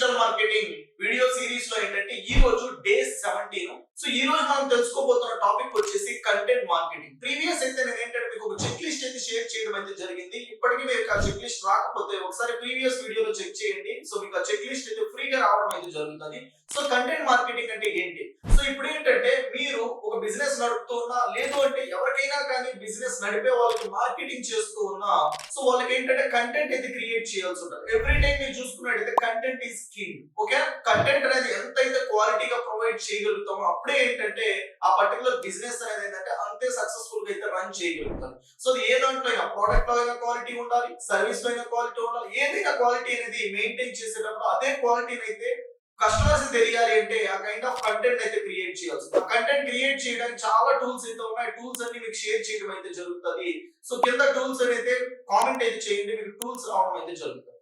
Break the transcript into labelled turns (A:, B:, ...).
A: Digital marketing video series లో ఏంటంటే ఈ రోజు డే 17. సో ఈ రోజు మనం తెలుసుకోబోతున్న టాపిక్ వచ్చేసి కంటెంట్ మార్కెటింగ్. ప్రీవియస్ అయితే నేను ఏంటంటే మీకు ఒక చెక్ లిస్ట్ అయితే షేర్ చేయడం అయితే జరిగింది. ఇప్పటికీ మీకు ఆ చెక్ లిస్ట్ రాకపోతే ఒకసారి ప్రీవియస్ వీడియోలో చెక్ చేయండి. సో మీకు ఆ చెక్ లిస్ట్ అయితే ఫ్రీగా రావడం అయితే జరుగుతుంది. సో కంటెంట్ మార్కెటింగ్ అంటే ఏంటి? సో ఇప్పుడు ఏంటంటే మీరు ఒక బిజినెస్ నడుపుతూ ఉన్నా, లేదు అంటే ఎవరికైనా కానీ బిజినెస్ నడిపే వాళ్ళకి మార్కెటింగ్ చేస్తూ ఉన్నా, సో వాళ్ళకి ఏంటంటే కంటెంట్ అయితే క్రియేట్ చేయాల్సి ఉంటుంది. ఎవ్రీ టైం మీరు చూసుకున్నట్టయితే content is king. Okay, content అనేది ఎంతైతే క్వాలిటీగా ప్రొవైడ్ చేయగలుగుతామో అప్పుడే ఏంటంటే ఆ పర్టికులర్ బిజినెస్ అనేది ఏంటంటే అంతే సక్సెస్ఫుల్ గా అయితే రన్ చేయగలుగుతారు. సో అది ఏ దాంట్లో అయినా, ప్రోడక్ట్ లో అయినా క్వాలిటీ ఉండాలి, సర్వీస్ లో అయినా క్వాలిటీ ఉండాలి. ఏదైనా క్వాలిటీ అనేది మెయింటైన్ చేసేటప్పుడు అదే క్వాలిటీని అయితే కస్టమర్స్ తెలియాలి అంటే ఆ కైండ్ ఆఫ్ కంటెంట్ అయితే క్రియేట్ చేయాల్సి. ఆ కంటెంట్ క్రియేట్ చేయడానికి చాలా టూల్స్ అయితే ఉన్నాయి. టూల్స్ అన్ని మీకు షేర్ చేయడం అయితే జరుగుతుంది. సో కింద టూల్స్ అయితే కామెంట్ అయితే చేయండి, మీకు టూల్స్ రావడం అయితే జరుగుతుంది.